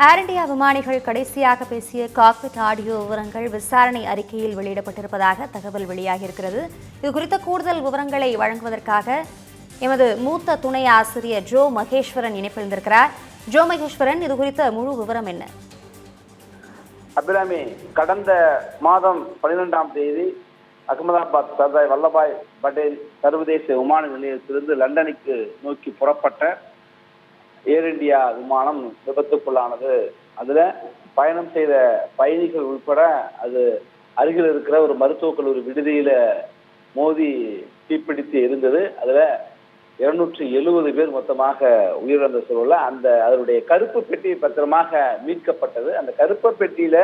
ஏர் India விமானிகள் கடைசியாக பேசிய காக்பிட் ஆடியோ விவரங்கள் விசாரணை அறிக்கையில் வெளியிடப்பட்டிருப்பதாக தகவல் வெளியாகியிருக்கிறது. இதுகுறித்த கூடுதல் விவரங்களை வழங்குவதற்காக எமது மூத்த துணை ஆசிரியர் ஜோ மகேஸ்வரன் இணைப்பிருந்திருக்கிறார். ஜோ மகேஸ்வரன், இதுகுறித்த முழு விவரம் என்ன? அபிராமி, கடந்த மாதம் 12ஆம் தேதி அகமதாபாத் சர்தார் வல்லபாய் பட்டேல் சர்வதேச விமான நிலையத்திலிருந்து லண்டனுக்கு நோக்கி புறப்பட்ட ஏர் இந்தியா விமானம் விபத்துக்குள்ளானது. அதுல பயணம் செய்த பயணிகள் உட்பட அது அருகில் இருக்கிற ஒரு மருத்துவக் கல்லூரி விடுதியில மோதி தீப்பிடித்து இருந்தது. அதுல 270 பேர் மொத்தமாக உயிரிழந்த சூழல்ல அதனுடைய கருப்பு பெட்டி பத்திரமாக மீட்கப்பட்டது. அந்த கருப்பு பெட்டியில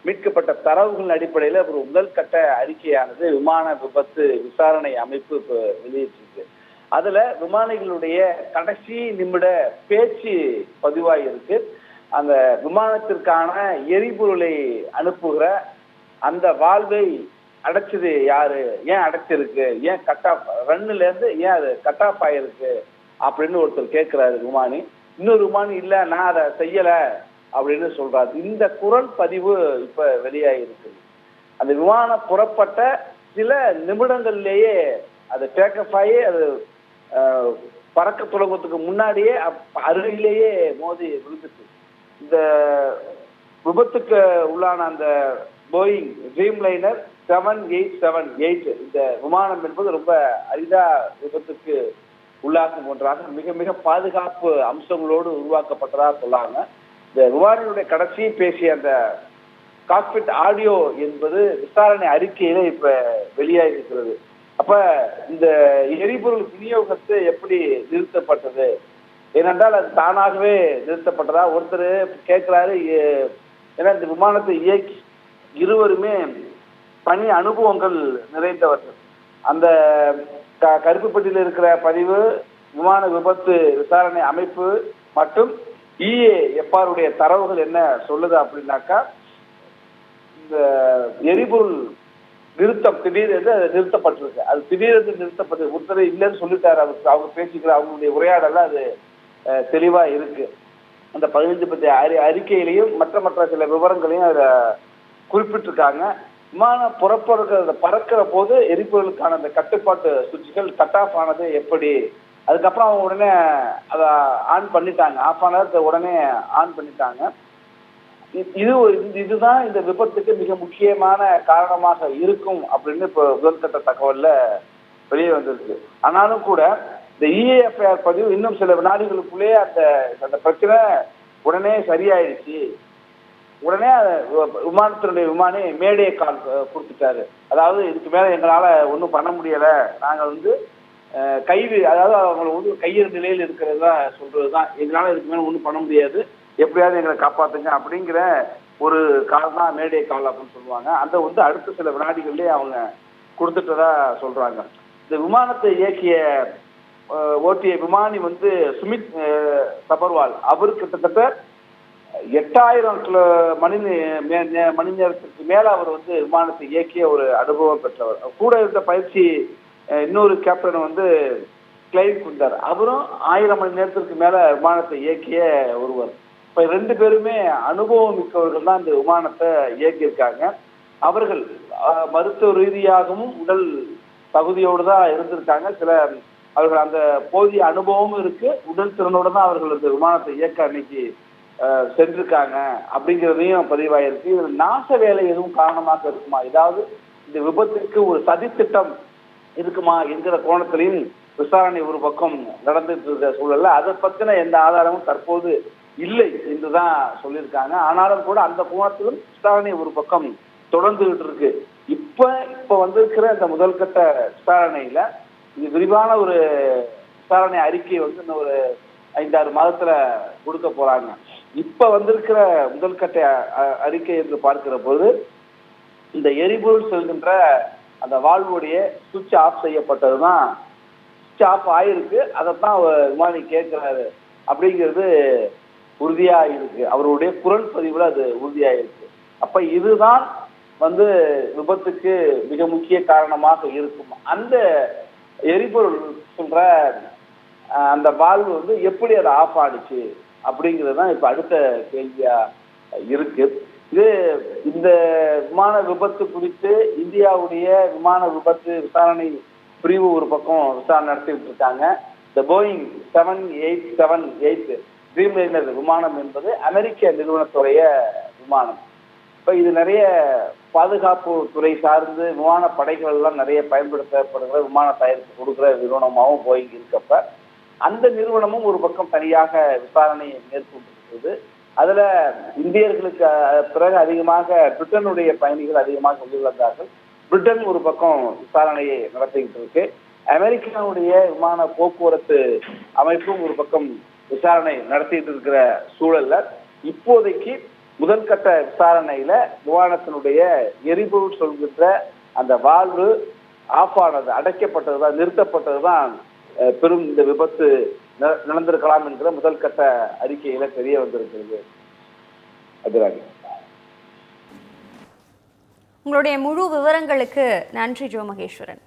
மீட்கப்பட்ட தரவுகளின் அடிப்படையில ஒரு முதல் கட்ட அறிக்கையானது விமான விபத்து விசாரணை அமைப்பு வெளியிட்டிருக்கு. அதுல விமானிகளுடைய கடைசி நிமிட பேச்சு பதிவாயிருக்கு. அந்த விமானத்திற்கான எரிபொருளை அனுப்புகிற அந்த வால்வை அடைச்சது யாரு, ஏன் அடைச்சிருக்கு, ஏன் கட் ஆஃப் ரன்னுல இருந்து ஏன் அது கட் ஆஃப் ஆயிருக்கு அப்படின்னு ஒருத்தர் கேட்கிறாரு விமானி. இன்னொரு விமானி இல்ல, நான் அதை செய்யல அப்படின்னு சொல்றாரு. இந்த குரல் பதிவு இப்ப வெளியாயிருக்கு. அந்த விமானம் புறப்பட்ட சில நிமிடங்கள்லேயே அது டேக் ஆஃப் ஆகி அது பறக்க தொடங்குறதுக்கு முன்னாடியே அருகிலேயே மோதி விழுந்துச்சு. இந்த விபத்துக்கு உள்ளான அந்த போயிங் ட்ரீம் லைனர் 7878 இந்த விமானம் என்பது ரொம்ப அரிதா விபத்துக்கு உள்ளாக்கும் ஒன்றாக மிக மிக பாதுகாப்பு அம்சங்களோடு உருவாக்கப்பட்டதாக சொல்லாங்க. இந்த விமானியுடைய கடைசி பேசிய அந்த காக்பிட் ஆடியோ என்பது விசாரணை அறிக்கையில இப்ப வெளியாகி இருக்கிறது. அப்ப இந்த எரிபொருள் விநியோகத்தை எப்படி நிறுத்தப்பட்டது, ஏனென்றால் அது தானாகவே நிறுத்தப்பட்டதா ஒருத்தர் கேட்கிறாரு. ஏன்னா இந்த விமானத்தை இயக்கி இருவருமே பணி அனுபவங்கள் நிறைந்தவர்கள். அந்த கருப்பு பெட்டியில் இருக்கிற பதிவு விமான விபத்து விசாரணை அமைப்பு மற்றும் EAFR தரவுகள் என்ன சொல்லுது அப்படின்னாக்கா, இந்த எரிபொருள் நிறுத்தம் திடீரென்று அது நிறுத்தப்பட்டிருக்கு. அது திடீரென்று நிறுத்தப்பட்டு ஒருத்தர் இல்லைன்னு சொல்லிட்டாரு. அவங்க பேசிக்கிற அவங்களுடைய உரையாடல அது தெளிவா இருக்கு. அந்த 15 பத்தி அறிக்கையிலையும் மற்ற சில விவரங்களையும் அதுல குறிப்பிட்டிருக்காங்க. விமானம் பறக்கிற போது எரிபொருளுக்கான அந்த கட்டுப்பாட்டு சுவிட்சுகள் கட் ஆஃப் ஆனது எப்படி, அதுக்கப்புறம் அவங்க உடனே அதை ஆன் பண்ணிட்டாங்க. ஆஃப் ஆனது உடனே ஆன் பண்ணிட்டாங்க. இதுதான் இந்த விபத்துக்கு மிக முக்கியமான காரணமாக இருக்கும் அப்படின்னு இப்போ முதல்கட்ட தகவல்ல வெளியே வந்திருக்கு. ஆனாலும் கூட இந்த EAFR பதிவு இன்னும் சில வினாடிகளுக்குள்ளேயே அந்த பிரச்சனை உடனே சரியாயிடுச்சு. உடனே விமானத்தினுடைய விமானி மேடே கால் கொடுத்துட்டாரு. அதாவது இதுக்கு மேல எங்களால ஒன்றும் பண்ண முடியல, நாங்கள் அதாவது அவங்க கையிற நிலையில் இருக்கிறது தான் சொல்றதுதான், எங்களால இதுக்கு மேல ஒன்றும் பண்ண முடியாது, எப்படியாவது எங்களை காப்பாத்துங்க அப்படிங்கிற ஒரு கால் தான் மேடே கால் அப்படின்னு சொல்லுவாங்க. அந்த அடுத்த சில வினாடிகள்லயே அவங்க கொடுத்துட்டதா சொல்றாங்க. இந்த விமானத்தை ஓட்டிய விமானி சுமித் சபர்வால், அவர் கிட்டத்தட்ட 8000 மணி நேரத்துக்கு மேல அவர் விமானத்தை இயக்கிய ஒரு அனுபவம் பெற்றவர். கூட இருந்த பயிற்சி இன்னொரு கேப்டன் கிளைவ் குந்தர், அவரும் 1000 மணி நேரத்திற்கு மேல விமானத்தை இயக்கிய ஒருவர். இப்ப 2 பேருமே அனுபவம் மிக்கவர்கள் தான் இந்த விமானத்தை இயக்கியிருக்காங்க. அவர்கள் மருத்துவ ரீதியாகவும் உடல் தகுதியோடு தான் இருந்திருக்காங்க. அவர்கள் அந்த போதிய அனுபவமும் இருக்கு, உடல் திறனோடு தான் அவர்கள் இந்த விமானத்தை இயக்க அன்னைக்கு சென்றிருக்காங்க அப்படிங்கிறதையும் பதிவாயிருக்கு. இதில் நாச வேலை எதுவும் காரணமாக இருக்குமா, ஏதாவது இந்த விபத்துக்கு ஒரு சதித்திட்டம் இருக்குமா என்கிற கோணத்திலையும் விசாரணை ஒரு பக்கம் நடந்துட்டு இருக்க சூழல்ல அதை பத்தின எந்த ஆதாரமும் தற்போது இல்லை என்றுதான் சொல்லியிருக்காங்க. ஆனாலும் கூட அந்த கோணத்திலும் விசாரணை ஒரு பக்கம் தொடர்ந்துகிட்டு இருக்கு. இப்ப வந்திருக்கிற இந்த முதல் கட்ட விசாரணையில இது விரிவான ஒரு விசாரணை அறிக்கை இன்னும் ஒரு 5-6 மாதத்துல கொடுக்க போறாங்க. இப்ப வந்திருக்கிற முதல் கட்ட அறிக்கை என்று பார்க்கிற போது இந்த எரிபொருள் செல்கின்ற அந்த வால்வுடைய சுவிட்ச் ஆஃப் செய்யப்பட்டதுதான், சுவிட்ச் ஆஃப் ஆயிருக்கு, அதைத்தான் விமானி கேட்கிறாரு அப்படிங்கிறது உறுதியா இருக்கு. அவருடைய குரல் பதிவுல அது உறுதியாயிருக்கு. அப்ப இதுதான் விபத்துக்கு மிக முக்கிய காரணமாக இருக்கும். அந்த எரிபொருள் சொல்ற அந்த வால்வு எப்படி அதை ஆஃப் ஆனிச்சு, அப்படிங்கிறது தான் இப்ப அடுத்த கேள்வியா இருக்கு. இது இந்த விமான விபத்து குறித்து இந்தியாவுடைய விமான விபத்து விசாரணை பிரிவு ஒரு பக்கம் விசாரணை நடத்திட்டு இருக்காங்க. இந்த போயிங் 787-8 ட்ரீம்லைனர் விமானம் என்பது அமெரிக்க நிறுவனத்துடைய விமானம். இப்ப இது நிறைய பாதுகாப்பு துறை சார்ந்து விமான படைகள் எல்லாம் நிறைய பயன்படுத்தப்படுகிற விமான தயாரிப்பு கொடுக்குற நிறுவனமாகவும் போயிங் இருக்கப்ப அந்த நிறுவனமும் ஒரு பக்கம் தனியாக விசாரணை மேற்கொண்டிருக்கிறது. அதுல இந்தியர்களுக்கு பிறகு அதிகமாக பிரிட்டனுடைய பயணிகள் அதிகமாக உயிரிழந்தார்கள். பிரிட்டன் ஒரு பக்கம் விசாரணையை நடத்திக்கிட்டு இருக்கு. அமெரிக்காவுடைய விமான போக்குவரத்து அமைப்பும் ஒரு பக்கம் விசாரணை நடத்திட்டு இருக்கிற சூழல்ல இப்போதைக்கு முதல் கட்ட விசாரணையில விமானத்தினுடைய எரிபொருள் சொல்கின்ற அந்த வால்வு ஆஃப் ஆனது, அடைக்கப்பட்டதுதான், நிறுத்தப்பட்டதுதான் பெரும் இந்த விபத்து நடந்திருக்கலாம் என்கிற முதல் கட்ட அறிக்கையில தெரிய வந்திருக்கிறது. அதுதான். உங்களுடைய முழு விவரங்களுக்கு நன்றி ஜோ மகேஸ்வரன்.